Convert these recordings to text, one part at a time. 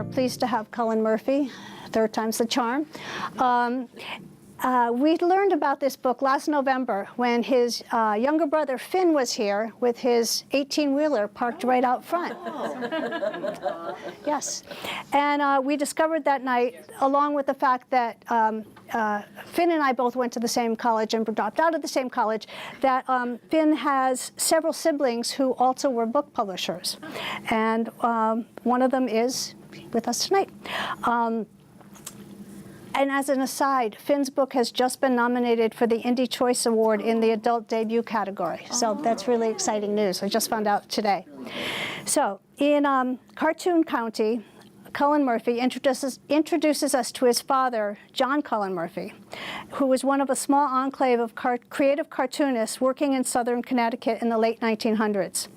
are pleased to have Cullen Murphy, third time's the charm. We learned about this book last November when his younger brother Finn was here with his 18-wheeler parked right out front. Oh. Yes. And we discovered that night, along with the fact that Finn and I both went to the same college and dropped out of the same college, that Finn has several siblings who also were book publishers. And one of them is with us tonight. And as an aside, Finn's book has just been nominated for the Indie Choice Award in the adult debut category. So that's really exciting news. I just found out today. So in Cartoon County, Cullen Murphy introduces us to his father, John Cullen Murphy, who was one of a small enclave of creative cartoonists working in southern Connecticut in the late 1900s.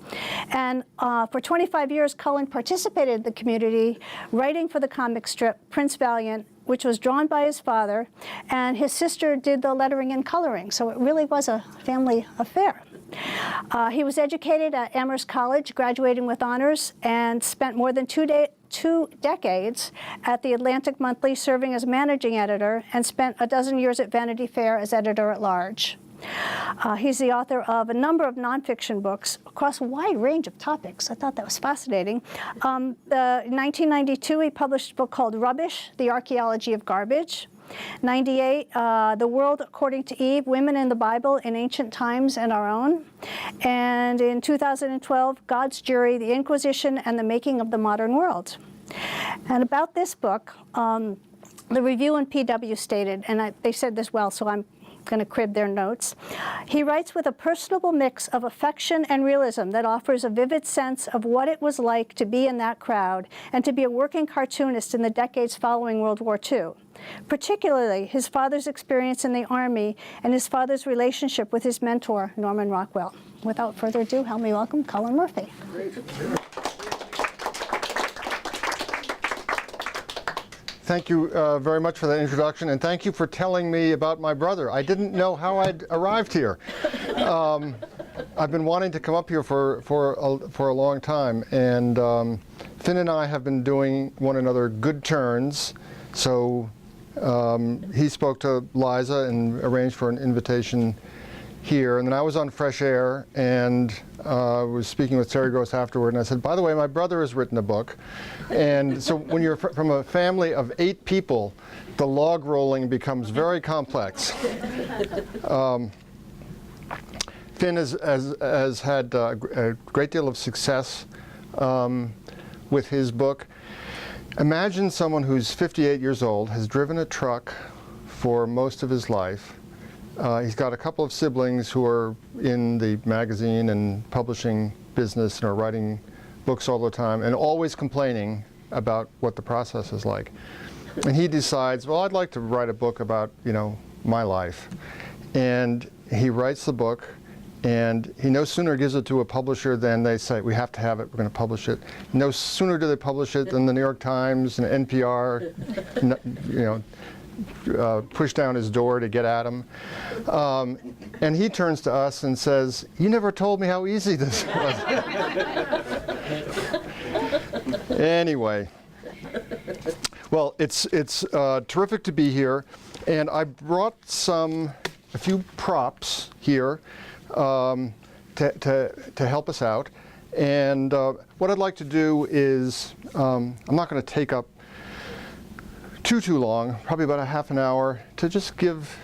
And for 25 years, Cullen participated in the community, writing for the comic strip Prince Valiant, which was drawn by his father, and his sister did the lettering and coloring, so it really was a family affair. He was educated at Amherst College, graduating with honors, and spent more than two decades at the Atlantic Monthly serving as managing editor, and spent a dozen years at Vanity Fair as editor-at-large. He's the author of a number of nonfiction books across a wide range of topics. I thought that was fascinating. In 1992, he published a book called Rubbish, The Archaeology of Garbage. 98, The World According to Eve, Women in the Bible in Ancient Times and Our Own. And in 2012, God's Jury, The Inquisition and the Making of the Modern World. And about this book, the review in PW stated, and they said this well, so I'm going to crib their notes. He writes with a personable mix of affection and realism that offers a vivid sense of what it was like to be in that crowd and to be a working cartoonist in the decades following World War II. Particularly his father's experience in the Army and his father's relationship with his mentor, Norman Rockwell. Without further ado, help me welcome Cullen Murphy. Great. Thank you very much for that introduction, and thank you for telling me about my brother. I didn't know how I'd arrived here. I've been wanting to come up here for a long time, and Finn and I have been doing one another good turns. So he spoke to Liza and arranged for an invitation here, and then I was on Fresh Air and was speaking with Terry Gross afterward, and I said, by the way, my brother has written a book. And so when you're from a family of 8 people, the log rolling becomes very complex. Finn has had a great deal of success with his book. Imagine someone who's 58 years old, has driven a truck for most of his life. He's got a couple of siblings who are in the magazine and publishing business and are writing books all the time and always complaining about what the process is like. And he decides, well, I'd like to write a book about, my life. And he writes the book, and he no sooner gives it to a publisher than they say, we have to have it, we're going to publish it. No sooner do they publish it than the New York Times and NPR, push down his door to get at him. And he turns to us and says, you never told me how easy this was. Anyway, well, it's terrific to be here, and I brought a few props here to help us out. And what I'd like to do is, I'm not going to take up too long, probably about a half an hour, to just give,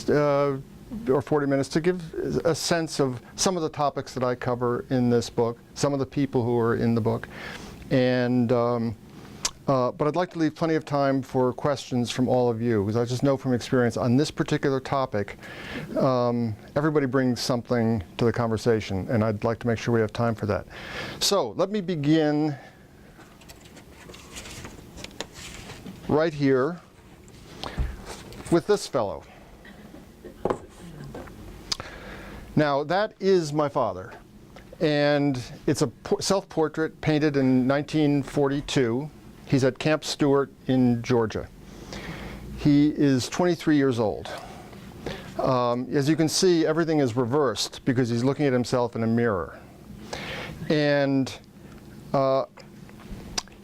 or 40 minutes, to give a sense of some of the topics that I cover in this book, some of the people who are in the book. And but I'd like to leave plenty of time for questions from all of you, because I just know from experience on this particular topic, everybody brings something to the conversation, and I'd like to make sure we have time for that. So let me begin right here with this fellow. Now, that is my father, and it's a self-portrait painted in 1942. He's at Camp Stewart in Georgia. He is 23 years old. As you can see, everything is reversed because he's looking at himself in a mirror. And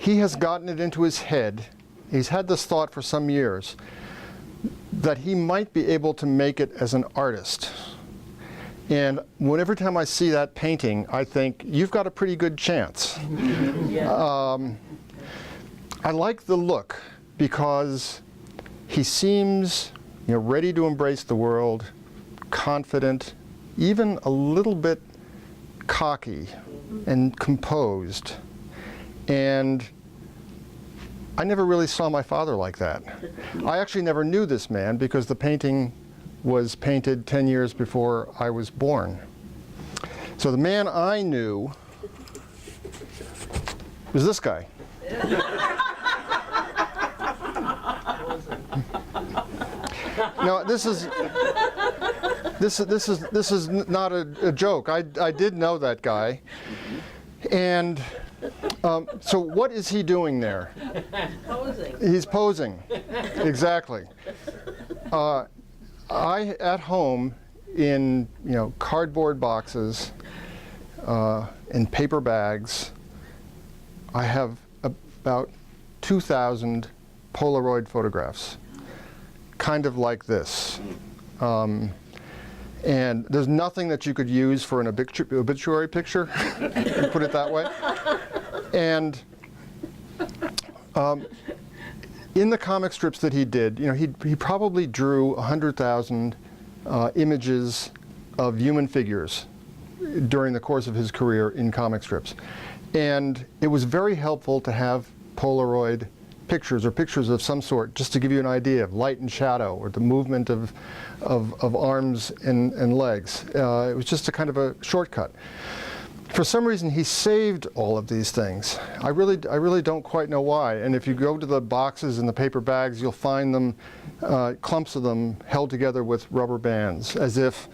he has gotten it into his head, he's had this thought for some years, that he might be able to make it as an artist. And every time I see that painting, I think, you've got a pretty good chance. I like the look because he seems, ready to embrace the world, confident, even a little bit cocky and composed. And I never really saw my father like that. I actually never knew this man because the painting was painted 10 years before I was born. So the man I knew was this guy. Now this is not a joke. I did know that guy, and so what is he doing there? Posing. He's posing, exactly. I at home in cardboard boxes and paper bags. I have about 2,000 Polaroid photographs, kind of like this. And there's nothing that you could use for an obituary picture, put it that way. And in the comic strips that he did, he probably drew 100,000 images of human figures during the course of his career in comic strips. And it was very helpful to have Polaroid pictures or pictures of some sort, just to give you an idea of light and shadow or the movement of arms and legs. It was just a kind of a shortcut. For some reason, he saved all of these things. I really don't quite know why. And if you go to the boxes and the paper bags, you'll find them, clumps of them held together with rubber bands, as if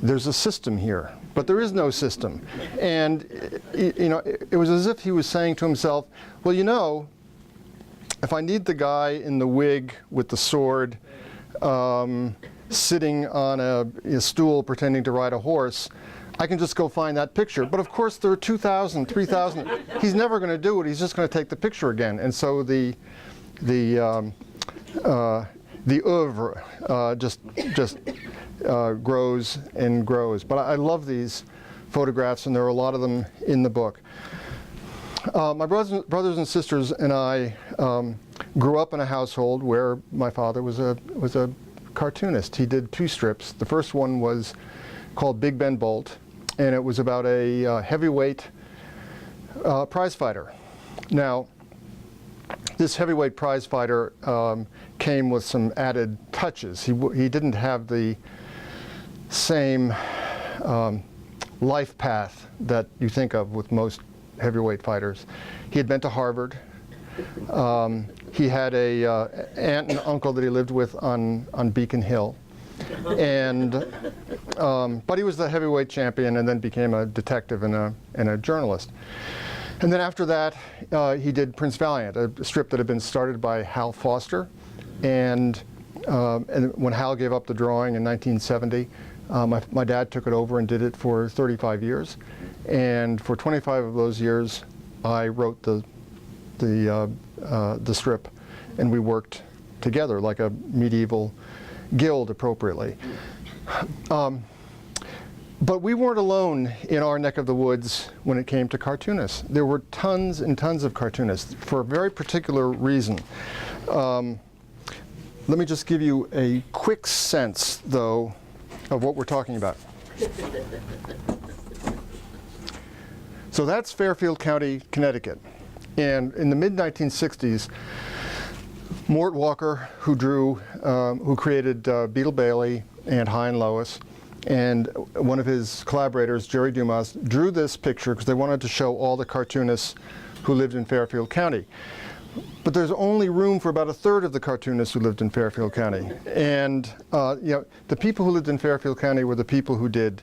there's a system here. But there is no system. And it was as if he was saying to himself, well, if I need the guy in the wig with the sword, sitting on a stool pretending to ride a horse, I can just go find that picture. But of course there are 2,000, 3,000. He's never going to do it. He's just going to take the picture again. And so the oeuvre just grows and grows. But I love these photographs, and there are a lot of them in the book. My brothers and sisters and I grew up in a household where my father was a cartoonist. He did 2 strips. The first one was called Big Ben Bolt, and it was about a heavyweight prize fighter. Now, this heavyweight prize fighter came with some added touches. He didn't have the same life path that you think of with most heavyweight fighters. He had been to Harvard. He had a aunt and uncle that he lived with on Beacon Hill. And but he was the heavyweight champion and then became a detective and a journalist. And then after that, he did Prince Valiant, a strip that had been started by Hal Foster. And when Hal gave up the drawing in 1970, my dad took it over and did it for 35 years. And for 25 of those years, I wrote the strip, and we worked together like a medieval guild, appropriately. But we weren't alone in our neck of the woods when it came to cartoonists. There were tons and tons of cartoonists for a very particular reason. Let me just give you a quick sense, though, of what we're talking about. So that's Fairfield County, Connecticut. And in the mid-1960s, Mort Walker, who created Beetle Bailey and High and Lois, and one of his collaborators, Jerry Dumas, drew this picture because they wanted to show all the cartoonists who lived in Fairfield County. But there's only room for about 1/3 of the cartoonists who lived in Fairfield County. And the people who lived in Fairfield County were the people who did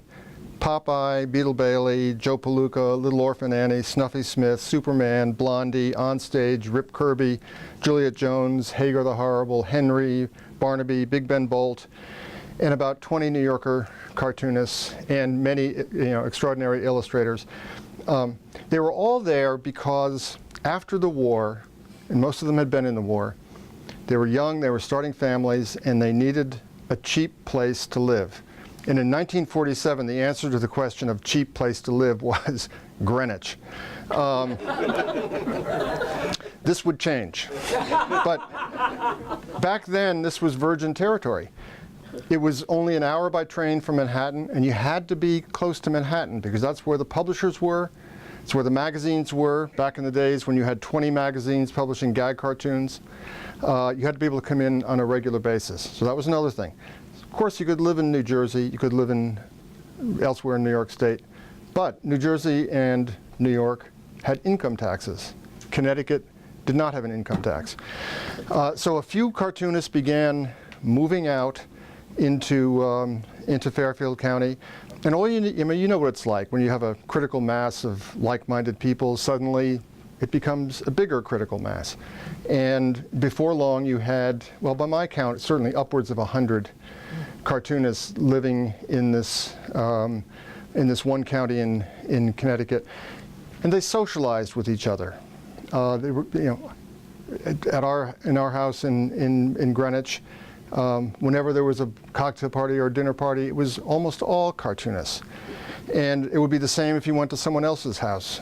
Popeye, Beetle Bailey, Joe Palooka, Little Orphan Annie, Snuffy Smith, Superman, Blondie, Onstage, Rip Kirby, Juliet Jones, Hagar the Horrible, Henry, Barnaby, Big Ben Bolt, and about 20 New Yorker cartoonists and many extraordinary illustrators. They were all there because after the war, and most of them had been in the war, they were young, they were starting families, and they needed a cheap place to live. And in 1947, the answer to the question of cheap place to live was Greenwich. This would change. But back then, this was virgin territory. It was only an hour by train from Manhattan, and you had to be close to Manhattan because that's where the publishers were. It's where the magazines were back in the days when you had 20 magazines publishing gag cartoons. You had to be able to come in on a regular basis. So that was another thing. Of course, you could live in New Jersey. You could live elsewhere in New York State. But New Jersey and New York had income taxes. Connecticut did not have an income tax. So a few cartoonists began moving out into Fairfield County. And all you need, I mean, you know what it's like when you have a critical mass of like-minded people. Suddenly, it becomes a bigger critical mass. And before long, you had, well, by my count, certainly upwards of 100 cartoonists living in this one county in Connecticut, and they socialized with each other. They were, you know, in our house in Greenwich. Whenever there was a cocktail party or a dinner party, it was almost all cartoonists. And it would be the same if you went to someone else's house.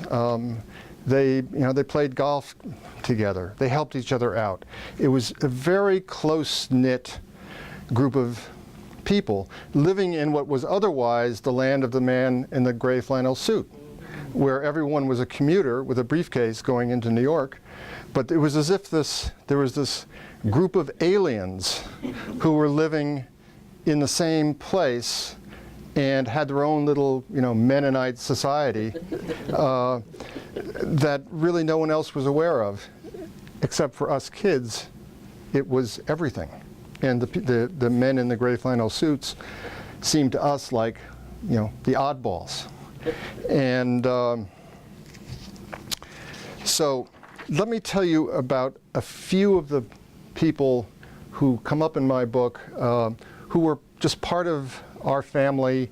They played golf together. They helped each other out. It was a very close-knit group of people living in what was otherwise the land of the man in the gray flannel suit, where everyone was a commuter with a briefcase going into New York. But it was as if there was this group of aliens who were living in the same place and had their own little, Mennonite society that really no one else was aware of, except for us kids. It was everything, and the men in the gray flannel suits seemed to us like, the oddballs, and so let me tell you about a few of the people who come up in my book who were just part of our family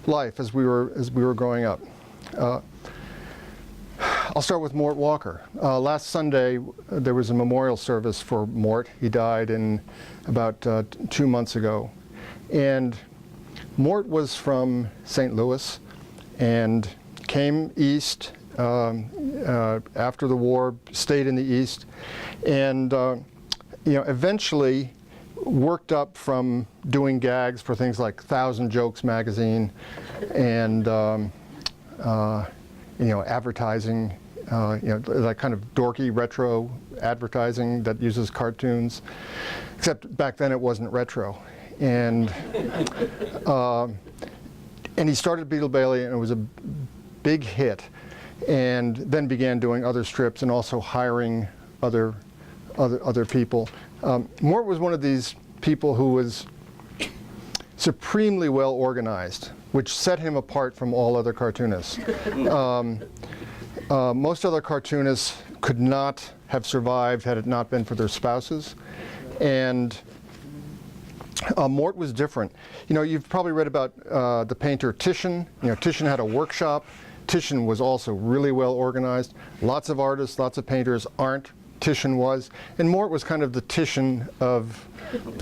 life as we were growing up. I'll start with Mort Walker. Last Sunday there was a memorial service for Mort. He died in about 2 months ago. And Mort was from St. Louis and came east after the war, stayed in the east, and eventually worked up from doing gags for things like 1,000 Jokes magazine and advertising, that kind of dorky retro advertising that uses cartoons, except back then it wasn't retro. And he started Beetle Bailey, and it was a big hit, and then began doing other strips and also hiring other people. Mort was one of these people who was supremely well organized, which set him apart from all other cartoonists. Most other cartoonists could not have survived had it not been for their spouses, and Mort was different. You've probably read about the painter Titian. Titian had a workshop. Titian was also really well organized. Lots of artists, lots of painters aren't. Titian was. And Mort was kind of the Titian of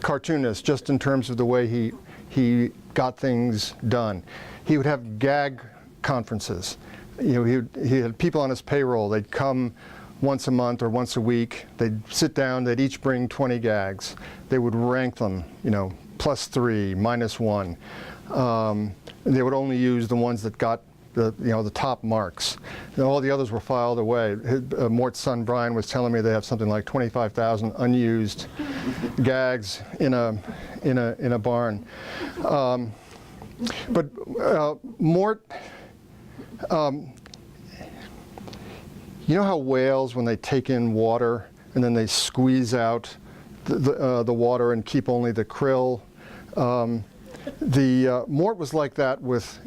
cartoonists, just in terms of the way he got things done. He would have gag conferences. He had people on his payroll. They'd come once a month or once a week. They'd sit down. They'd each bring 20 gags. They would rank them, +3, -1. They would only use the ones that got the top marks. And all the others were filed away. Mort's son Brian was telling me they have something like 25,000 unused gags in a barn. But Mort, you know how whales, when they take in water and then they squeeze out the water and keep only the krill? Mort was like that with,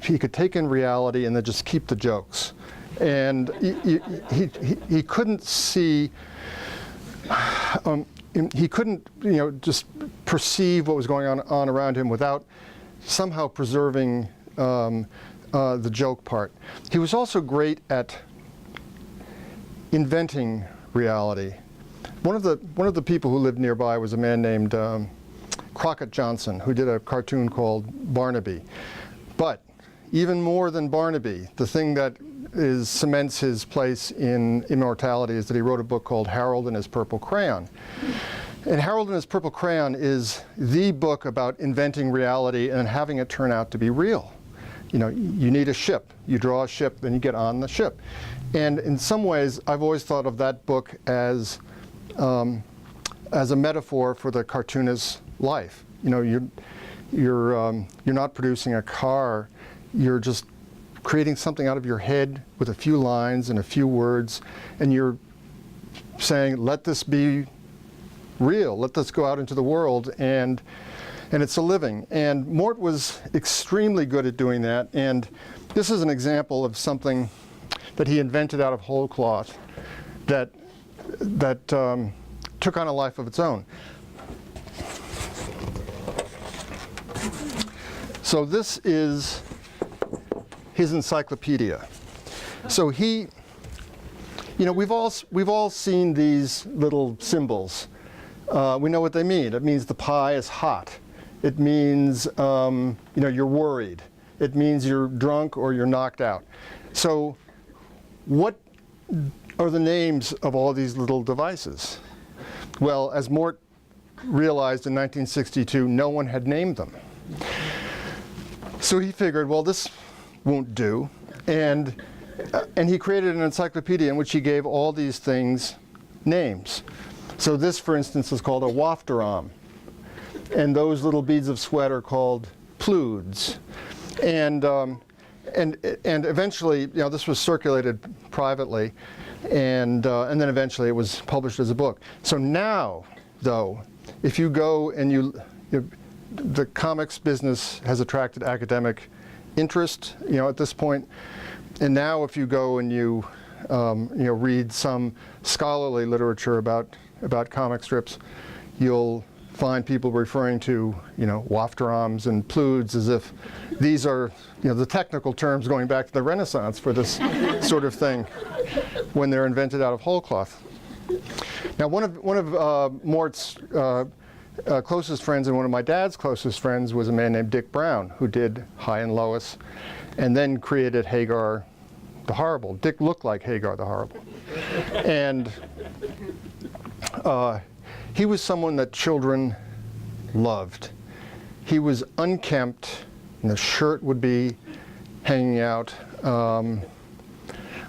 he could take in reality and then just keep the jokes. And he couldn't see, he couldn't, just perceive what was going on around him without somehow preserving the joke part. He was also great at inventing reality. One of the people who lived nearby was a man named Crockett Johnson, who did a cartoon called Barnaby. But even more than Barnaby, the thing that cements his place in immortality is that he wrote a book called Harold and His Purple Crayon. And Harold and His Purple Crayon is the book about inventing reality and having it turn out to be real. You know, you need a ship. You draw a ship, then you get on the ship. And in some ways, I've always thought of that book as a metaphor for the cartoonist's life. You know, you're not producing a car. You're just creating something out of your head with a few lines and a few words, and you're saying, let this be real. Let this go out into the world, and it's a living. And Mort was extremely good at doing that, and this is an example of something that he invented out of whole cloth that took on a life of its own. So this is his encyclopedia. So he, you know, we've all seen these little symbols. We know what they mean. It means the pie is hot. It means you know, you're worried. It means you're drunk or you're knocked out. So what are the names of all these little devices? Well, as Mort realized in 1962, no one had named them. So he figured, well, this won't do. And he created an encyclopedia in which he gave all these things names. So this, for instance, is called a wafterom. And those little beads of sweat are called ploods. And eventually, you know, this was circulated privately, and then eventually it was published as a book. So now, though, if you go and the comics business has attracted academic interest, you know, at this point. And now, if you go and you know, read some scholarly literature about comic strips, you'll find people referring to, you know, wafteroms and ploods as if these are, you know, the technical terms going back to the Renaissance for this sort of thing when they're invented out of whole cloth. Now, one of Mort's closest friends and one of my dad's closest friends was a man named Dick Brown, who did High and Lois and then created Hagar the Horrible. Dick looked like Hagar the Horrible. And he was someone that children loved. He was unkempt, and the shirt would be hanging out. I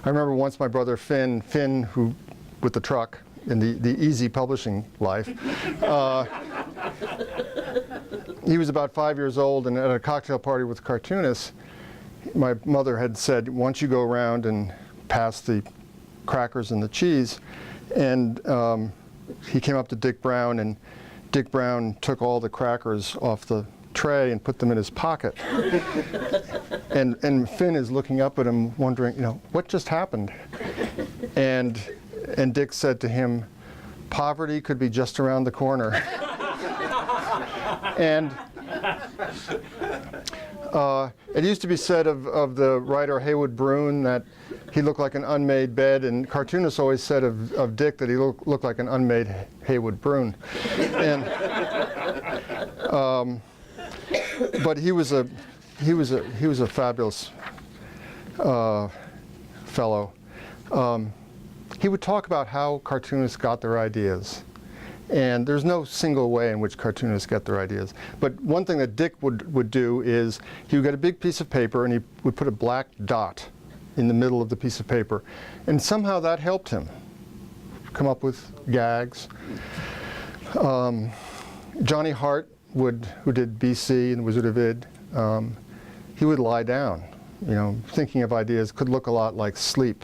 remember once my brother Finn, who with the truck in the easy publishing life, he was about 5 years old, and at a cocktail party with cartoonists, my mother had said, why don't you go around and pass the crackers and the cheese? And he came up to Dick Brown, and Dick Brown took all the crackers off the tray and put them in his pocket. and Finn is looking up at him, wondering, you know, what just happened? And Dick said to him, poverty could be just around the corner. And it used to be said of the writer Heywood Broun that he looked like an unmade bed, and cartoonists always said of Dick that he looked like an unmade Heywood Broun. And but he was a fabulous fellow. He would talk about how cartoonists got their ideas. And there's no single way in which cartoonists get their ideas. But one thing that Dick would do is he would get a big piece of paper and he would put a black dot in the middle of the piece of paper. And somehow that helped him come up with gags. Johnny Hart, who did BC and Wizard of Id, he would lie down. You know, thinking of ideas could look a lot like sleep.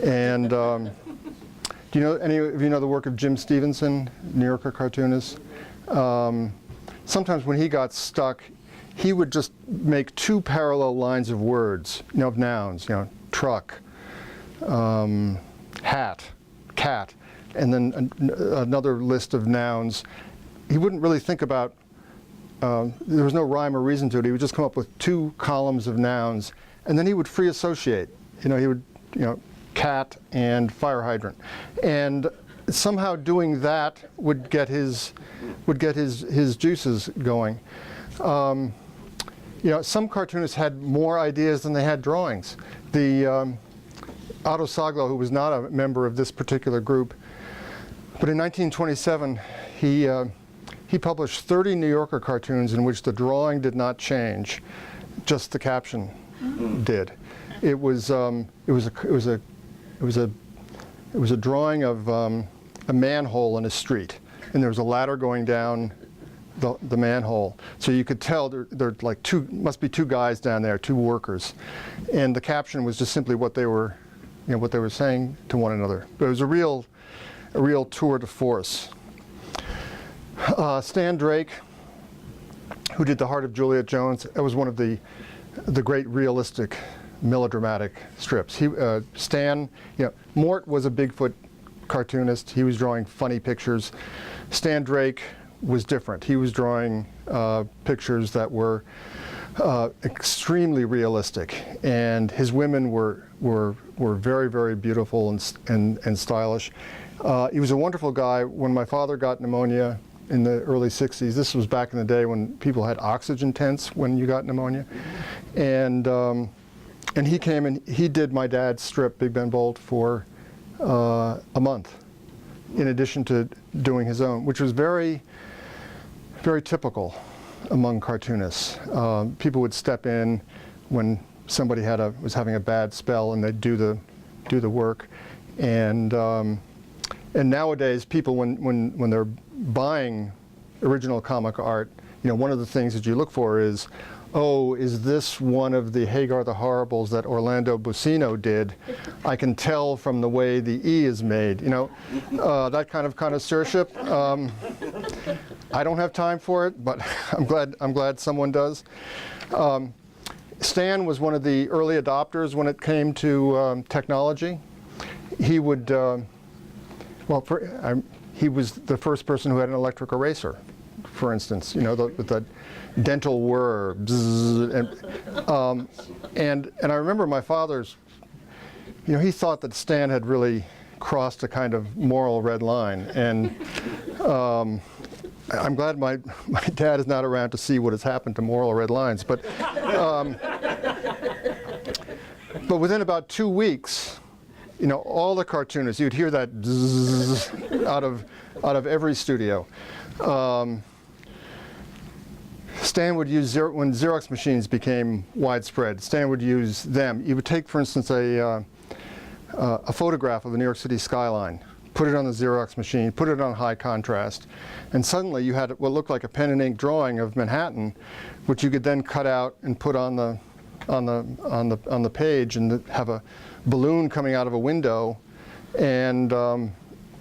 And do you know, any of you know the work of Jim Stevenson, New Yorker cartoonist? Sometimes when he got stuck, he would just make two parallel lines of words, you know, of nouns, you know, truck, hat, cat, and then another list of nouns. He wouldn't really think about, there was no rhyme or reason to it. He would just come up with two columns of nouns, and then he would free associate. You know, he would, you know, cat, and fire hydrant. And somehow doing that would get his juices going. You know, some cartoonists had more ideas than they had drawings. Otto Saglo, who was not a member of this particular group, but in 1927 he published 30 New Yorker cartoons in which the drawing did not change, just the caption did. It was a drawing of a manhole in a street, and there was a ladder going down the manhole. So you could tell there like must be two guys down there, two workers, and the caption was just simply what they were, you know, what they were saying to one another. But it was a real tour de force. Stan Drake, who did The Heart of Juliet Jones, that was one of the great realistic melodramatic strips. Stan, you know, Mort was a Bigfoot cartoonist. He was drawing funny pictures. Stan Drake was different. He was drawing pictures that were extremely realistic, and his women were very, very beautiful and stylish. He was a wonderful guy. When my father got pneumonia in the early 60s, this was back in the day when people had oxygen tents when you got pneumonia, and he came and he did my dad's strip, Big Ben Bolt, for a month, in addition to doing his own, which was very, very typical among cartoonists. People would step in when somebody was having a bad spell, and they'd do the work. And nowadays, people, when they're buying original comic art, you know, one of the things that you look for is, oh, is this one of the Hagar the Horribles that Orlando Buccino did? I can tell from the way the E is made. You know, that kind of connoisseurship. I don't have time for it, but I'm glad someone does. Stan was one of the early adopters when it came to technology. He would, he was the first person who had an electric eraser, for instance. You know, with the dental whir, and I remember my father's. You know, he thought that Stan had really crossed a kind of moral red line, and I'm glad my dad is not around to see what has happened to moral red lines. But within about 2 weeks, you know, all the cartoonists, you'd hear that zzz out of every studio. Stan would use, when Xerox machines became widespread, Stan would use them. You would take, for instance, a photograph of the New York City skyline, put it on the Xerox machine, put it on high contrast, and suddenly you had what looked like a pen and ink drawing of Manhattan, which you could then cut out and put on the page, and have a balloon coming out of a window, and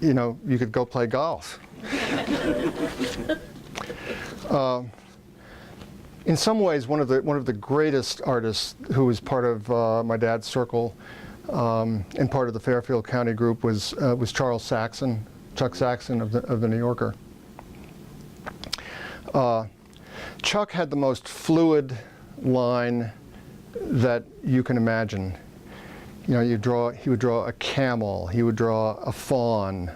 you know, you could go play golf. In some ways, one of the greatest artists who was part of my dad's circle and part of the Fairfield County group was Charles Saxon, Chuck Saxon of the New Yorker. Chuck had the most fluid line that you can imagine. You know, he would draw a camel, he would draw a fawn.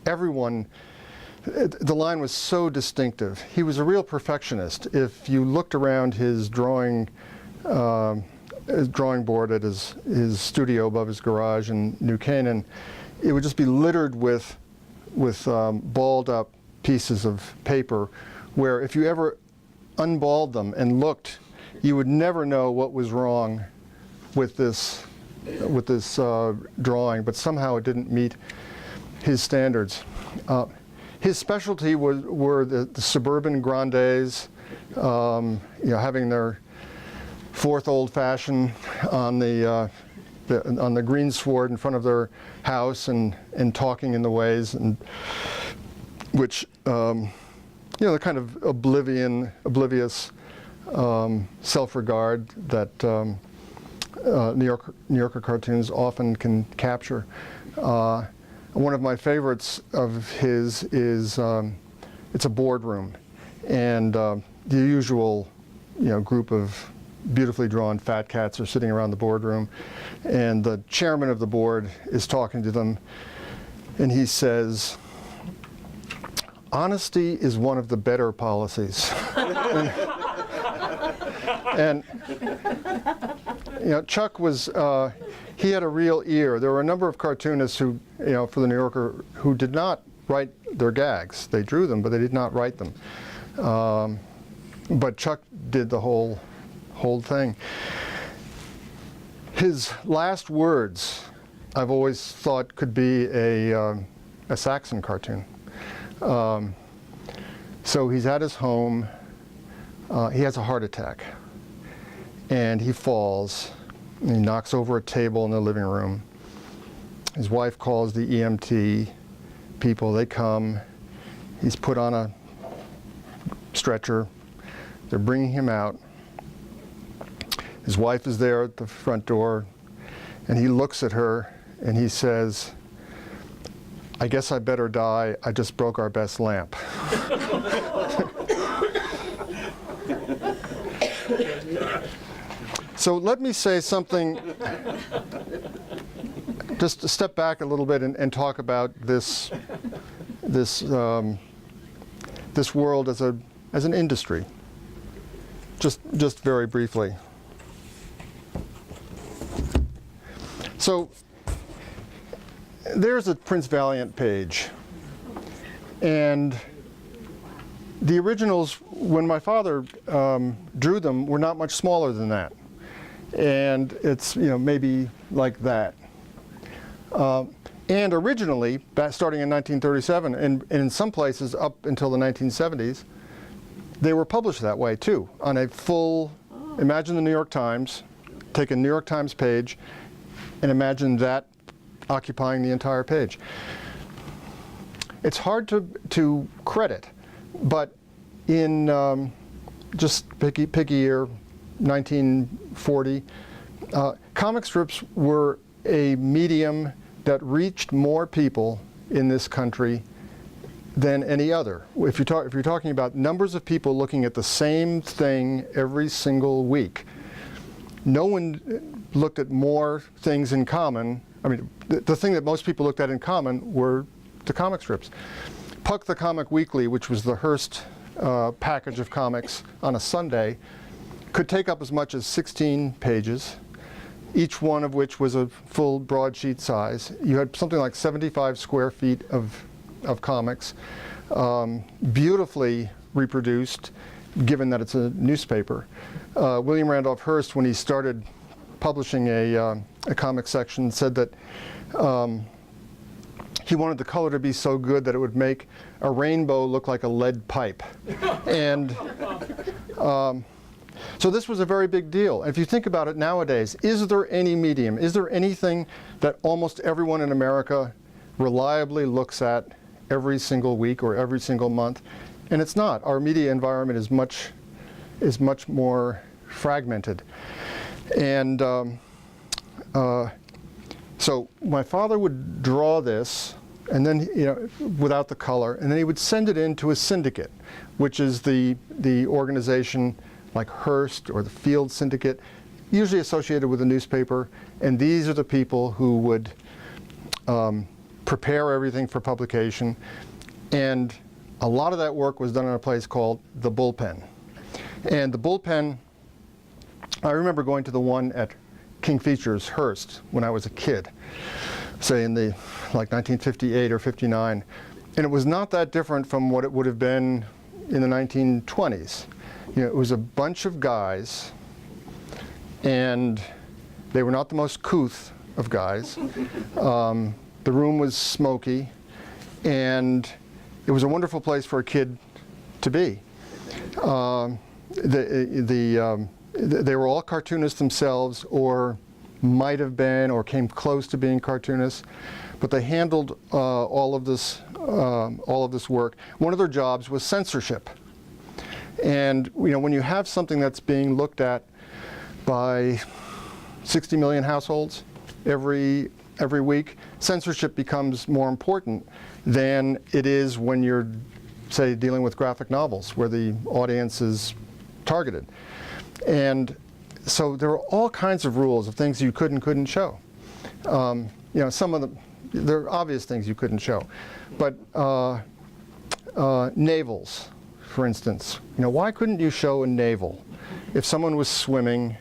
Everyone. The line was so distinctive. He was a real perfectionist. If you looked around his drawing board at his studio above his garage in New Canaan, it would just be littered with balled up pieces of paper, where if you ever unballed them and looked, you would never know what was wrong with this drawing, but somehow it didn't meet his standards. His specialty were the suburban grandes, you know, having their fourth old fashioned on the greensward in front of their house, and talking in the ways, and which you know, the kind of oblivious self-regard that New Yorker cartoons often can capture. One of my favorites of his is it's a boardroom, and the usual, you know, group of beautifully drawn fat cats are sitting around the boardroom, and the chairman of the board is talking to them, and he says, "Honesty is one of the better policies." and you know, Chuck was, he had a real ear. There were a number of cartoonists who, you know, for the New Yorker, who did not write their gags. They drew them, but they did not write them. But Chuck did the whole thing. His last words, I've always thought, could be a Saxon cartoon. So he's at his home. He has a heart attack, and he falls. And he knocks over a table in the living room. His wife calls the EMT people. They come. He's put on a stretcher. They're bringing him out. His wife is there at the front door, and he looks at her and he says, "I guess I better die. I just broke our best lamp." So let me say something, just to step back a little bit and talk about this world as an industry, just very briefly. So there's a Prince Valiant page, and the originals, when my father drew them, were not much smaller than that. And it's, you know, maybe like that. And originally, starting in 1937, and in some places up until the 1970s, they were published that way too, on a full, imagine the New York Times, take a New York Times page, and imagine that occupying the entire page. It's hard to credit, but in just pick a year, 1940, comic strips were a medium that reached more people in this country than any other. If you're talking about numbers of people looking at the same thing every single week, no one looked at more things in common. I mean, the thing that most people looked at in common were the comic strips. Puck the Comic Weekly, which was the Hearst package of comics on a Sunday, could take up as much as 16 pages, each one of which was a full broadsheet size. You had something like 75 square feet of comics, beautifully reproduced, given that it's a newspaper. William Randolph Hearst, when he started publishing a comic section, said that he wanted the color to be so good that it would make a rainbow look like a lead pipe. And so this was a very big deal. If you think about it nowadays, is there any medium, is there anything that almost everyone in America reliably looks at every single week or every single month? And it's not. Our media environment is much more fragmented. And so my father would draw this, and then, you know, without the color, and then he would send it into a syndicate, which is the organization like Hearst or the Field Syndicate, usually associated with a newspaper. And these are the people who would prepare everything for publication. And a lot of that work was done in a place called the Bullpen. And the Bullpen, I remember going to the one at King Features, Hearst, when I was a kid, say in the like 1958 or 59. And it was not that different from what it would have been in the 1920s. You know, it was a bunch of guys, and they were not the most couth of guys. The room was smoky, and it was a wonderful place for a kid to be. They were all cartoonists themselves, or might have been, or came close to being cartoonists, but they handled all of this work. One of their jobs was censorship. And you know, when you have something that's being looked at by 60 million households every week, censorship becomes more important than it is when you're, say, dealing with graphic novels, where the audience is targeted. And so there were all kinds of rules of things you could and couldn't show. You know, some of them, there are obvious things you couldn't show, but navels, for instance. You know, why couldn't you show a navel if someone was swimming,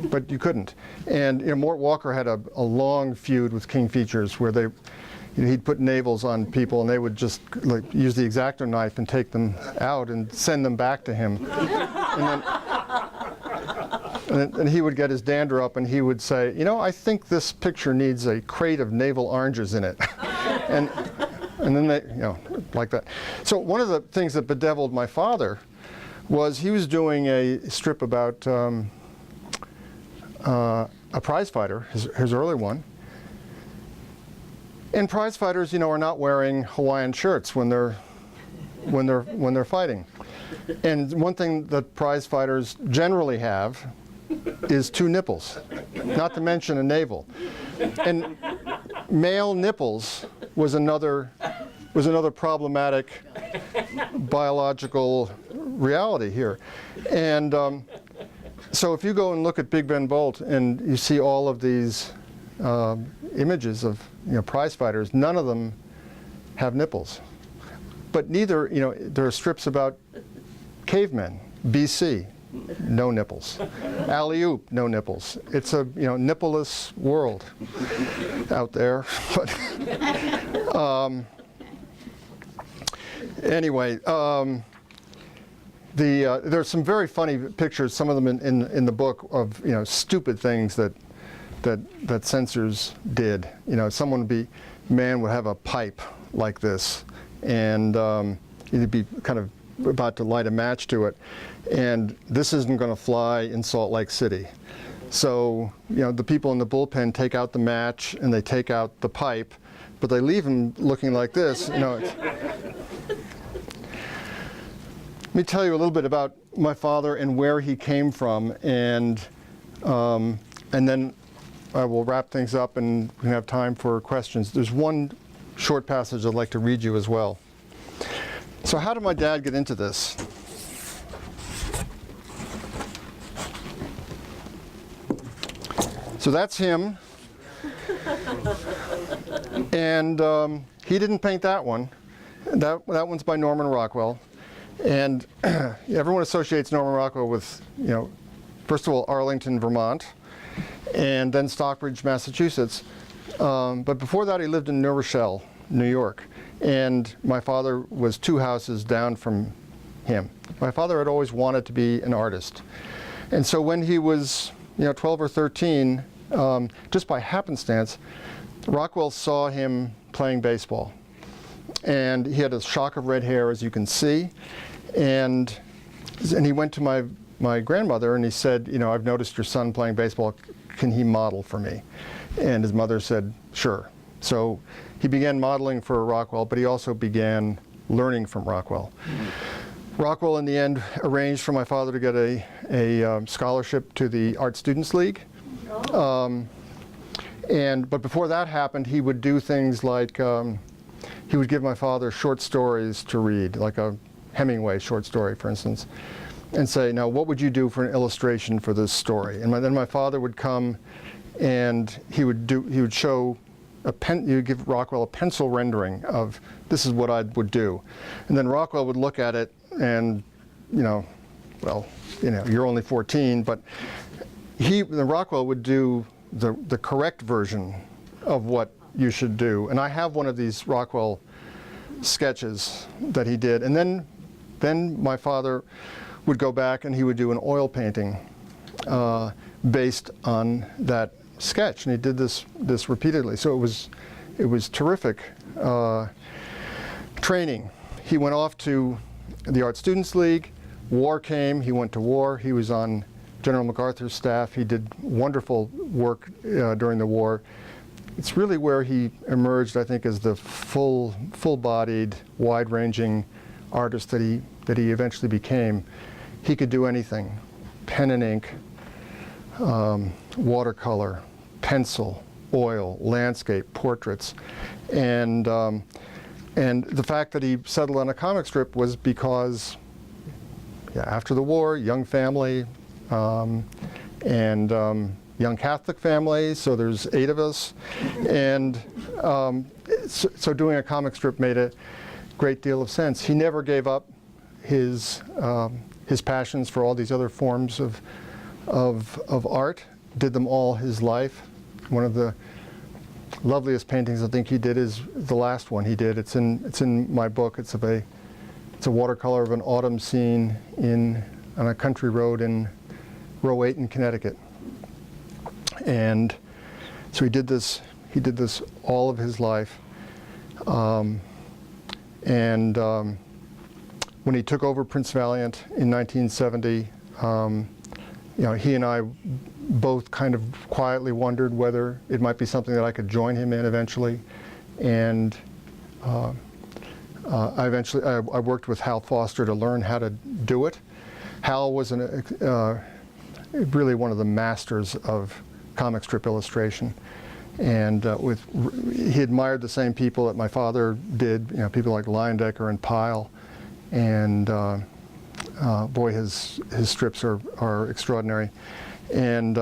but you couldn't? And you know, Mort Walker had a long feud with King Features where they, you know, he'd put navels on people and they would just like use the X-Acto knife and take them out and send them back to him. And he would get his dander up and he would say, you know, I think this picture needs a crate of navel oranges in it. and then they, you know, like that. So one of the things that bedeviled my father was he was doing a strip about a prize fighter, his early one. And prize fighters, you know, are not wearing Hawaiian shirts when they're fighting. And one thing that prize fighters generally have is 2 nipples, not to mention a navel. And male nipples was another problematic biological reality here. And so if you go and look at Big Ben Bolt and you see all of these images of, you know, prize fighters, none of them have nipples. But neither, you know, there are strips about cavemen, BC, no nipples. Alley-oop, no nipples. It's a, you know, nippleless world out there. But anyway, there's some very funny pictures, some of them in the book, of, you know, stupid things that censors did. You know, man would have a pipe like this, and he'd be kind of about to light a match to it, and this isn't going to fly in Salt Lake City. So, you know, the people in the bullpen take out the match and they take out the pipe, but they leave him looking like this. You know. Let me tell you a little bit about my father and where he came from, and then I will wrap things up and we can have time for questions. There's one short passage I'd like to read you as well. So how did my dad get into this? So that's him. And he didn't paint that one. That one's by Norman Rockwell. And everyone associates Norman Rockwell with, you know, first of all, Arlington, Vermont, and then Stockbridge, Massachusetts. But before that, he lived in New Rochelle, New York. And my father was 2 houses down from him. My father had always wanted to be an artist. And so when he was, you know, 12 or 13, just by happenstance, Rockwell saw him playing baseball. And he had a shock of red hair, as you can see. And he went to my grandmother and he said, you know, I've noticed your son playing baseball. Can he model for me? And his mother said, sure. So he began modeling for Rockwell, but he also began learning from Rockwell. Rockwell, in the end, arranged for my father to get a scholarship to the Art Students League. But before that happened, he would do things like he would give my father short stories to read, like a Hemingway short story, for instance, and say, now, what would you do for an illustration for this story? And then my father would come and he would show he would give Rockwell a pencil rendering of, this is what I would do. And then Rockwell would look at it and, you know, well, you know, you're only 14, but Rockwell would do the correct version of what you should do. And I have one of these Rockwell sketches that he did. And then my father would go back and he would do an oil painting based on that sketch, and he did this repeatedly. So it was terrific training. He went off to the Art Students League. War came. He went to war. He was on General MacArthur's staff. He did wonderful work during the war. It's really where he emerged, I think, as the full-bodied, wide-ranging artist that he eventually became. He could do anything: pen and ink, watercolor, pencil, oil, landscape, portraits, and the fact that he settled on a comic strip was because, yeah, after the war, young family, and young Catholic family, so there's 8 of us. And so doing a comic strip made a great deal of sense. He never gave up his passions for all these other forms of art, did them all his life. One of the loveliest paintings I think he did is the last one he did. It's in my book. It's a watercolor of an autumn scene on a country road in Row 8 in Connecticut. And so he did this all of his life. When he took over Prince Valiant in 1970, he and I both kind of quietly wondered whether it might be something that I could join him in eventually. And I worked with Hal Foster to learn how to do it. Hal was really one of the masters of comic strip illustration, and he admired the same people that my father did, people like Leyendecker and Pyle, and boy, his strips are extraordinary. And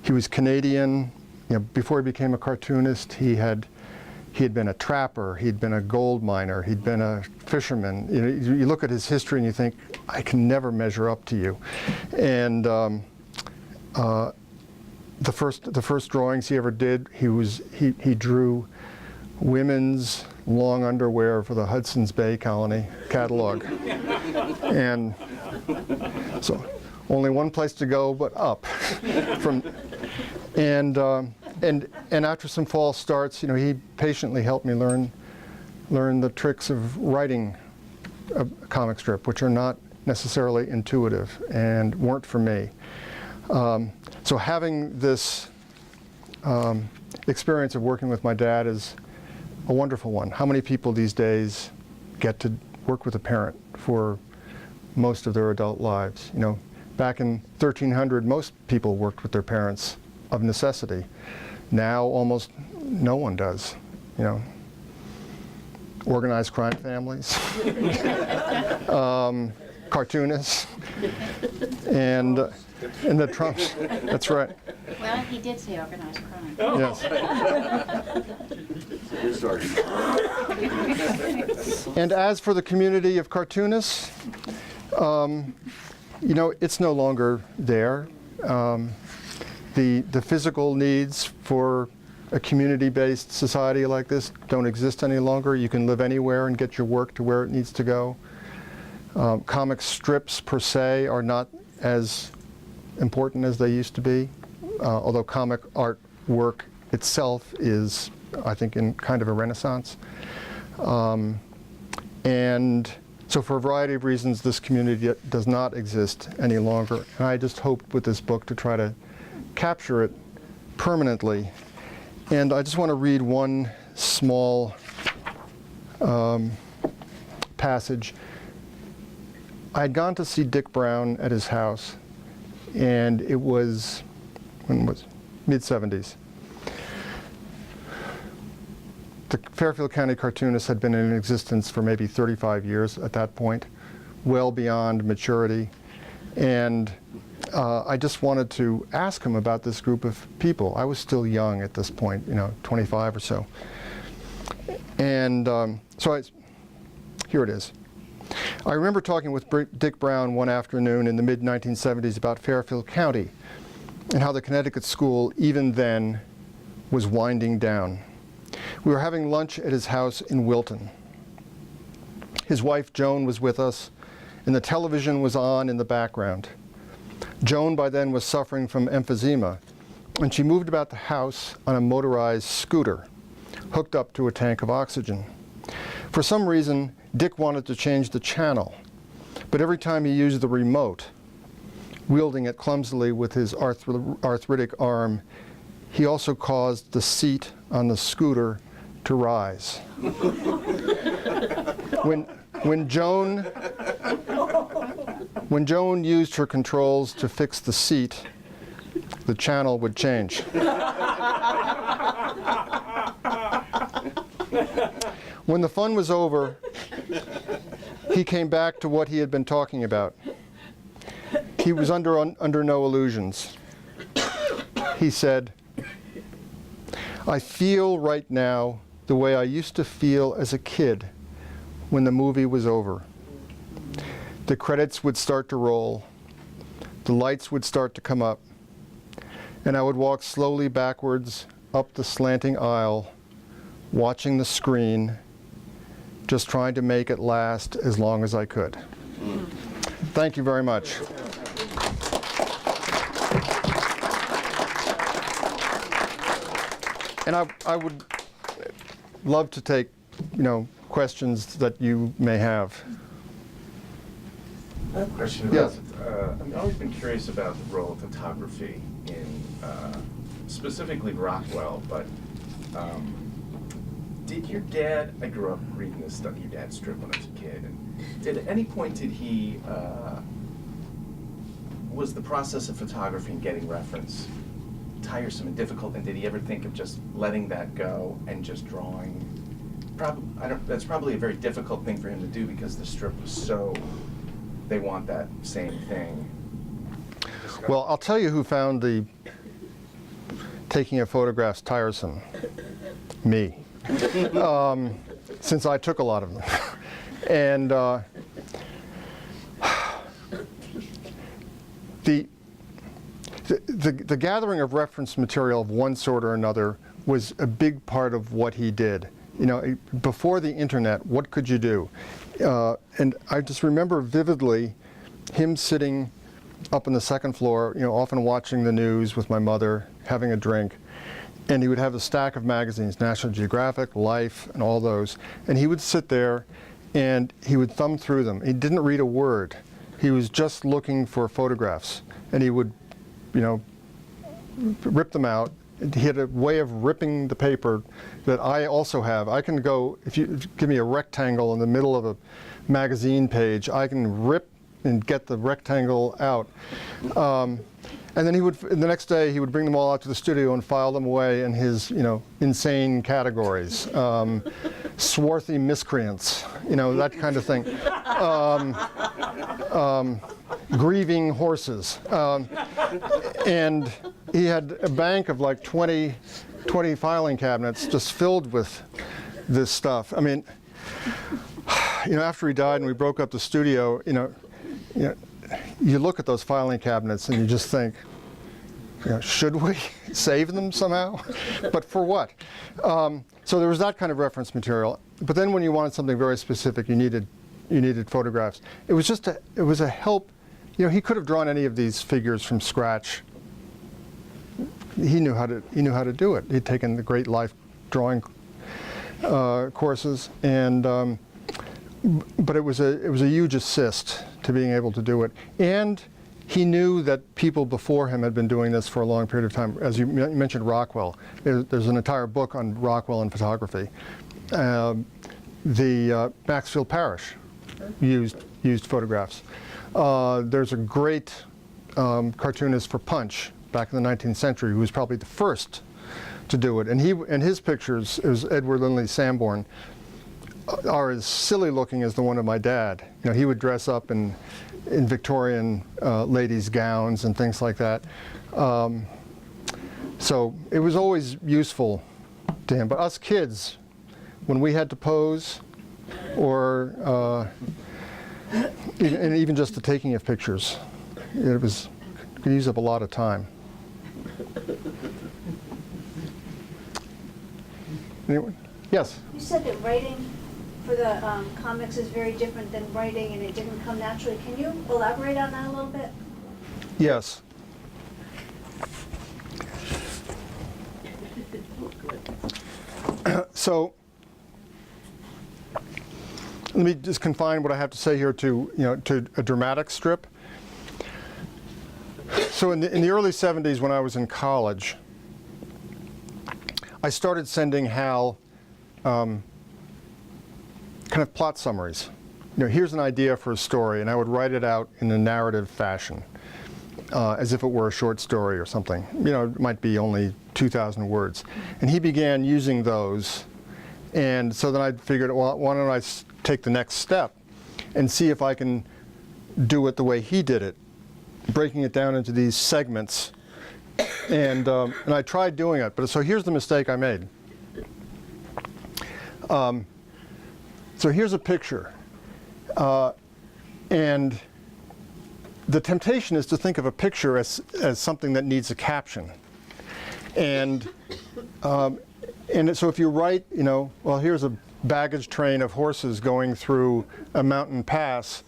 he was Canadian. Before he became a cartoonist, he had been a trapper, he'd been a gold miner, he'd been a fisherman. You look at his history and you think, I can never measure up to you. And the first drawings he ever did, he drew women's long underwear for the Hudson's Bay Colony catalog. And so only one place to go but up. And after some false starts, he patiently helped me learn the tricks of writing a comic strip, which are not necessarily intuitive and weren't for me. So having this experience of working with my dad is a wonderful one. How many people these days get to work with a parent for most of their adult lives? Back in 1300, most people worked with their parents of necessity. Now almost no one does. Organized crime families, cartoonists, and the Trumps. That's right. Well, he did say organized crime. Yes. And as for the community of cartoonists, it's no longer there. The physical needs for a community-based society like this don't exist any longer. You can live anywhere and get your work to where it needs to go. Comic strips per se are not as important as they used to be, although comic artwork itself is, I think, in kind of a renaissance. And so for a variety of reasons, this community does not exist any longer. And I just hoped with this book to try to capture it permanently. And I just want to read one small passage. I had gone to see Dick Brown at his house, and it was, when was it? Mid-70s. The Fairfield County Cartoonist had been in existence for maybe 35 years at that point, well beyond maturity. And I just wanted to ask him about this group of people. I was still young at this point, 25 or so. And here it is. I remember talking with Dick Brown one afternoon in the mid-1970s about Fairfield County and how the Connecticut school, even then, was winding down. We were having lunch at his house in Wilton. His wife, Joan, was with us, and the television was on in the background. Joan, by then, was suffering from emphysema, and she moved about the house on a motorized scooter, hooked up to a tank of oxygen. For some reason, Dick wanted to change the channel, but every time he used the remote, wielding it clumsily with his arthritic arm, he also caused the seat on the scooter to rise. When Joan used her controls to fix the seat, the channel would change. When the fun was over, he came back to what he had been talking about. he was under no illusions. He said, "I feel right now the way I used to feel as a kid when the movie was over. The credits would start to roll, the lights would start to come up, and I would walk slowly backwards up the slanting aisle, watching the screen, just trying to make it last as long as I could." Thank you very much. And I would love to take, questions that you may have. I have a question about, I've always been curious about the role of photography in, specifically Rockwell, but did your dad, I grew up reading this stuff, your dad strip when I was a kid, and at any point did he, was the process of photography and getting reference tiresome and difficult, and did he ever think of just letting that go and just drawing? That's probably a very difficult thing for him to do because the strip was so, they want that same thing. Well, I'll tell you who found the taking of photographs tiresome. Me. Since I took a lot of them. And the gathering of reference material of one sort or another was a big part of what he did. Before the internet, what could you do? And I just remember vividly him sitting up on the second floor, often watching the news with my mother, having a drink, and he would have a stack of magazines, National Geographic, Life, and all those, and he would sit there and he would thumb through them. He didn't read a word. He was just looking for photographs, and he would, rip them out. He had a way of ripping the paper that I also have. I can go, if you give me a rectangle in the middle of a magazine page, I can rip and get the rectangle out. And then the next day, he would bring them all out to the studio and file them away in his, insane categories. Swarthy miscreants, that kind of thing. Grieving horses. And he had a bank of like 20 filing cabinets just filled with this stuff. I mean, after he died and we broke up the studio, you look at those filing cabinets and you just think, should we save them somehow? But for what? So there was that kind of reference material. But then when you wanted something very specific, you needed photographs. It was a help. He could have drawn any of these figures from scratch. He knew how to do it. He'd taken the great life drawing courses, and but it was a huge assist to being able to do it. And he knew that people before him had been doing this for a long period of time. As you mentioned, Rockwell. There's an entire book on Rockwell and photography. The Maxfield Parrish used photographs. There's a great cartoonist for Punch back in the 19th century who was probably the first to do it. And his pictures, it was Edward Linley Sanborn, are as silly looking as the one of my dad. He would dress up in Victorian ladies' gowns and things like that. So it was always useful to him. But us kids, when we had to pose, or and even just the taking of pictures, it could use up a lot of time. Anyone? Yes? You said that writing for the comics is very different than writing, and it didn't come naturally. Can you elaborate on that a little bit? Yes. So let me just confine what I have to say here to a dramatic strip. So in the early 70s, when I was in college, I started sending Hal kind of plot summaries. Here's an idea for a story, and I would write it out in a narrative fashion, as if it were a short story or something. It might be only 2,000 words. And he began using those, and so then I figured, well, why don't I take the next step and see if I can do it the way he did it. breaking it down into these segments, and I tried doing it. But so here's the mistake I made. So here's a picture, and the temptation is to think of a picture as something that needs a caption, and so if you write, well, here's a baggage train of horses going through a mountain pass,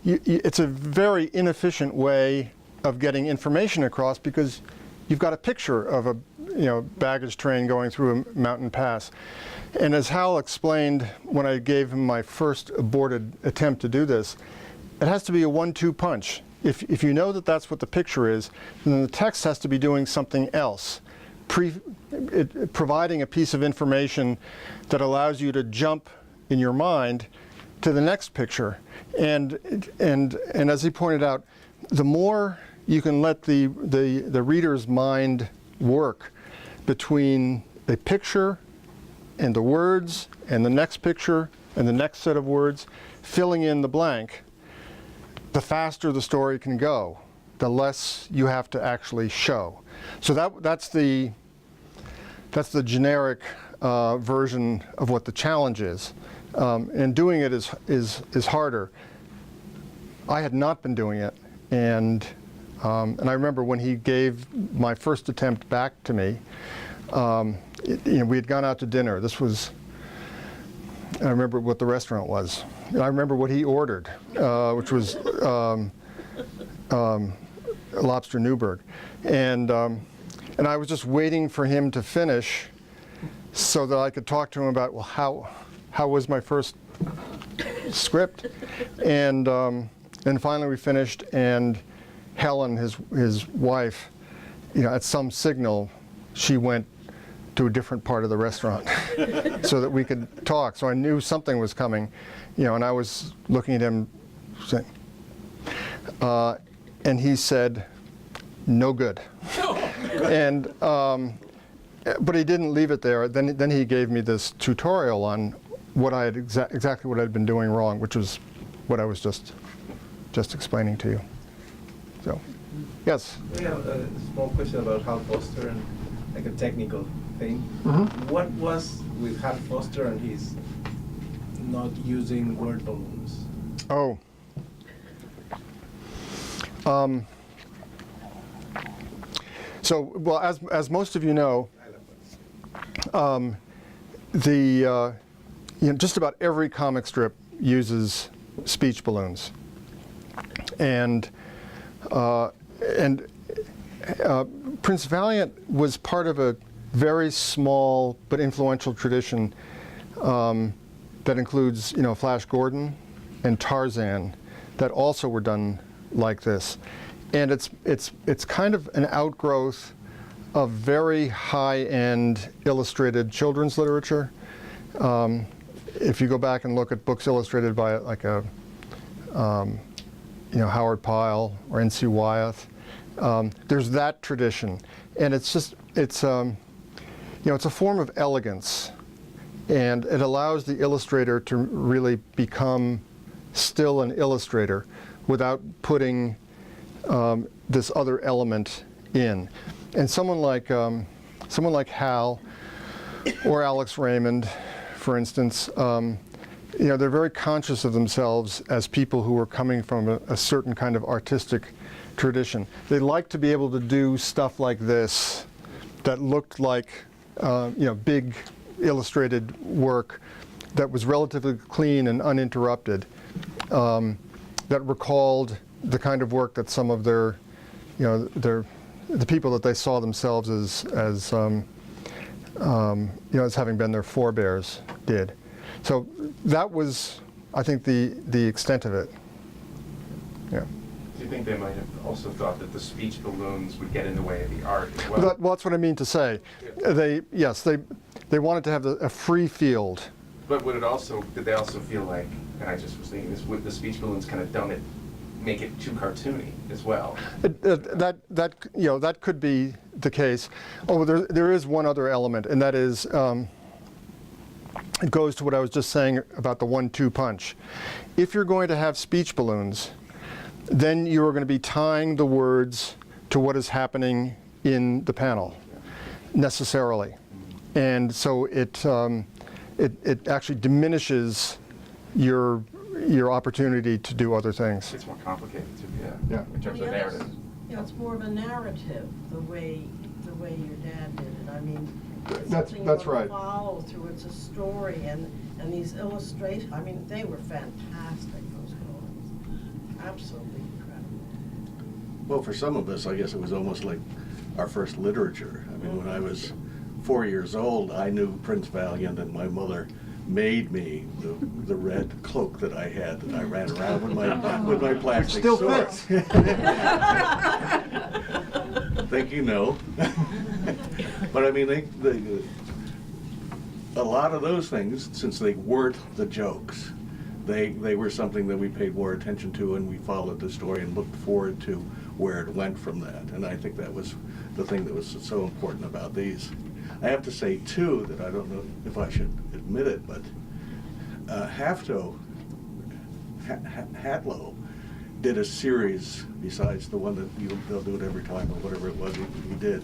it's a very inefficient way of getting information across because you've got a picture of a baggage train going through a mountain pass. And as Hal explained when I gave him my first aborted attempt to do this, it has to be a 1-2 punch. If you know that that's what the picture is, then the text has to be doing something else, providing a piece of information that allows you to jump in your mind to the next picture. And as he pointed out, the more you can let the reader's mind work between a picture and the words and the next picture and the next set of words, filling in the blank, the faster the story can go, the less you have to actually show. So that's the generic version of what the challenge is. And doing it is harder. I had not been doing it, and I remember when he gave my first attempt back to me, we had gone out to dinner. I remember what the restaurant was. I remember what he ordered, which was lobster Newburg, and I was just waiting for him to finish so that I could talk to him about, well, how was my first script, and finally we finished, and Helen, his wife, at some signal, she went to a different part of the restaurant so that we could talk. So I knew something was coming, and I was looking at him, saying, and he said, "No good." And but he didn't leave it there. Then he gave me this tutorial on what I had exactly what I'd been doing wrong, which was what I was just explaining to you. So, yes. We have a small question about Hal Foster and like a technical thing. Mm-hmm. What was with Hal Foster and his not using word balloons? Oh. So, well, as most of you know, just about every comic strip uses speech balloons, and Prince Valiant was part of a very small but influential tradition that includes, Flash Gordon and Tarzan, that also were done like this, and it's kind of an outgrowth of very high-end illustrated children's literature. If you go back and look at books illustrated by like a Howard Pyle or N.C. Wyeth, there's that tradition, and it's a form of elegance, and it allows the illustrator to really become still an illustrator without putting this other element in. And someone like Hal or Alex Raymond, for instance, they're very conscious of themselves as people who are coming from a certain kind of artistic tradition. They like to be able to do stuff like this that looked like big illustrated work that was relatively clean and uninterrupted, that recalled the kind of work that some of the people that they saw themselves as having been their forebears did. So that was, I think, the extent of it. Yeah. Do you think they might have also thought that the speech balloons would get in the way of the art as well? Well, that's what I mean to say. They wanted to have a free field. But did they also feel like, and I just was thinking this, would the speech balloons kind of make it too cartoony as well? That could be the case. Oh, there is one other element, and that is, it goes to what I was just saying about the 1-2 punch. If you're going to have speech balloons, then you are going to be tying the words to what is happening in the panel, necessarily. And so it actually diminishes your opportunity to do other things. It's more complicated too, Yeah. in terms of Yeah, narrative. Yeah, it's more of a narrative, the way your dad did it. I mean, it's That's something you want right. to follow through. It's a story, and these illustrations. I mean, they were fantastic. Those drawings, absolutely incredible. Well, for some of us, I guess it was almost like our first literature. I mean, when I was 4 years old, I knew Prince Valiant, and my mother made me the red cloak that I had that I ran around with my plastic Still sword. fits. Think you know. But I mean, a lot of those things, since they weren't the jokes, they were something that we paid more attention to, and we followed the story and looked forward to where it went from that. And I think that was the thing that was so important about these. I have to say, too, that I don't know if I should admit it, but Hatlow did a series besides the one that they'll do it every time or whatever it was he did,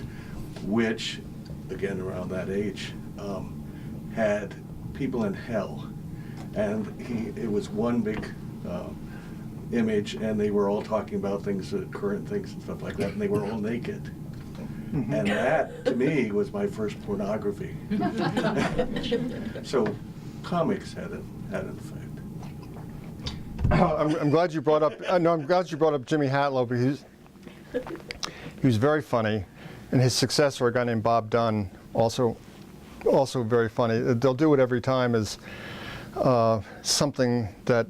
which, again, around that age, had people in hell. And it was one big image, and they were all talking about things, current things and stuff like that, and they were all naked. And that, to me, was my first pornography. So, comics had an effect. I'm glad you brought up. No, I'm glad you brought up Jimmy Hatlow, because he was very funny, and his successor, a guy named Bob Dunn, also very funny. They'll do it every time as something that,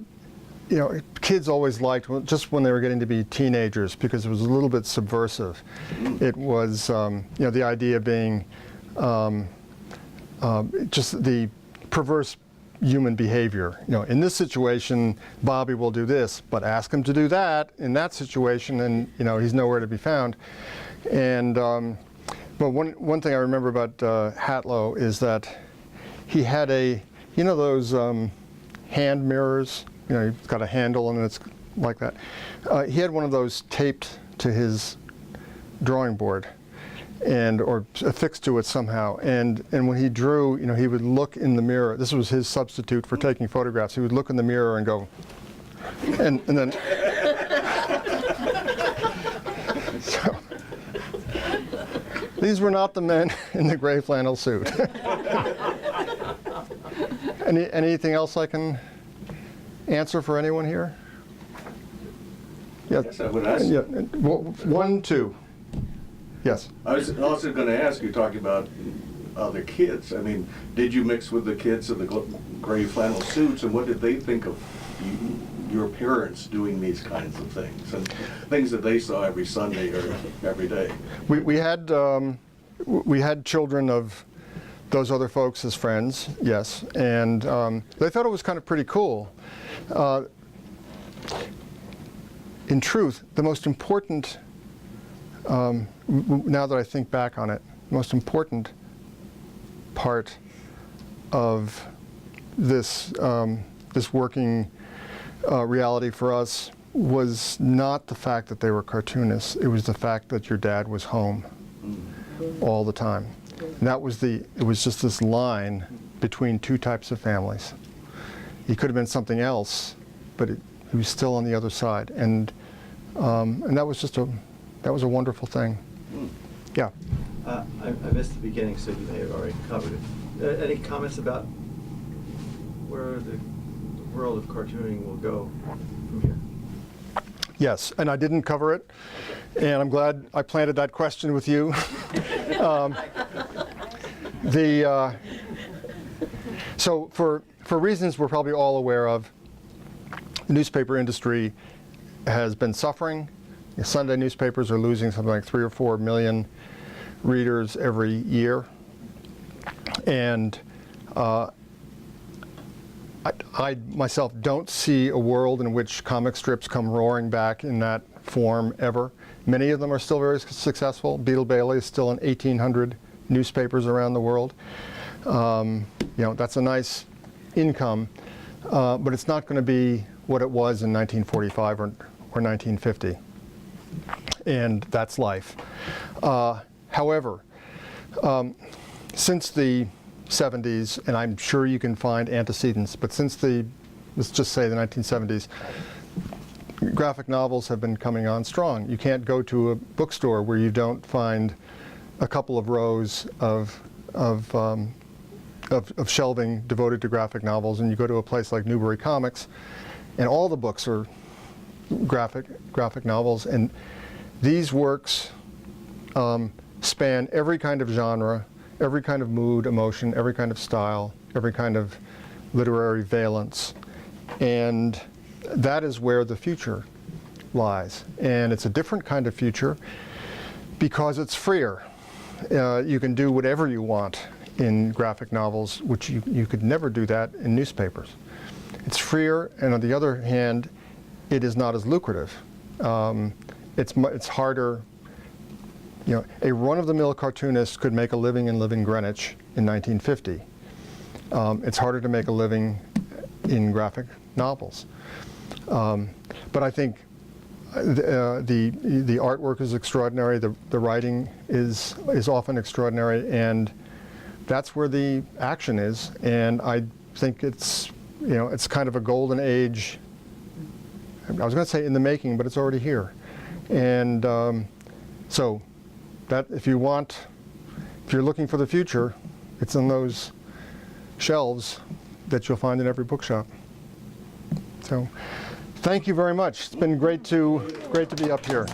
you know, kids always liked just when they were getting to be teenagers, because it was a little bit subversive. It was, you know, the idea being just the perverse human behavior. You know, in this situation, Bobby will do this, but ask him to do that in that situation, and you know, he's nowhere to be found. And but one thing I remember about Hatlow is that he had you know, those hand mirrors. You know, you've got a handle and it's like that. He had one of those taped to his drawing board, or affixed to it somehow. And when he drew, you know, he would look in the mirror. This was his substitute for taking photographs. He would look in the mirror and go, and then. So, these were not the men in the gray flannel suit. Anything else I can answer for anyone here? Yeah. Yes, I would ask. Yeah. 1, 2. Yes. I was also going to ask you, talking about other kids. I mean, did you mix with the kids in the gray flannel suits, and what did they think of your parents doing these kinds of things, and things that they saw every Sunday or every day? We had children of those other folks as friends, yes, and they thought it was kind of pretty cool. In truth, the most important, now that I think back on it, the most important part of this this working reality for us was not the fact that they were cartoonists. It was the fact that your dad was home all the time. And that was it was just this line between two types of families. He could have been something else, but he was still on the other side, and that was just a wonderful thing. Yeah. I missed the beginning, so you may have already covered it. Any comments about where the world of cartooning will go from here? Yes, and I didn't cover it, and I'm glad I planted that question with you. So for reasons we're probably all aware of, the newspaper industry has been suffering. The Sunday newspapers are losing something like 3 or 4 million readers every year, and I myself don't see a world in which comic strips come roaring back in that form ever. Many of them are still very successful. Beetle Bailey is still in 1,800 newspapers around the world. You know, that's a nice income, but it's not going to be what it was in 1945 or or 1950. And that's life. However, since the 70s, and I'm sure you can find antecedents, but since let's just say the 1970s, graphic novels have been coming on strong. You can't go to a bookstore where you don't find a couple of rows of shelving devoted to graphic novels, and you go to a place like Newbury Comics, and all the books are graphic novels, and these works span every kind of genre, every kind of mood, emotion, every kind of style, every kind of literary valence, and that is where the future lies. And it's a different kind of future because it's freer. You can do whatever you want in graphic novels, which you could never do that in newspapers. It's freer, and on the other hand, it is not as lucrative. It's harder. You know, a run-of-the-mill cartoonist could make a living in Living Greenwich in 1950. It's harder to make a living in graphic novels. But I think the artwork is extraordinary. The writing is often extraordinary, and that's where the action is. And I think it's kind of a golden age. I was going to say in the making, but it's already here. And so that if you're looking for the future, it's in those shelves that you'll find in every bookshop. So thank you very much. It's been great to be up here.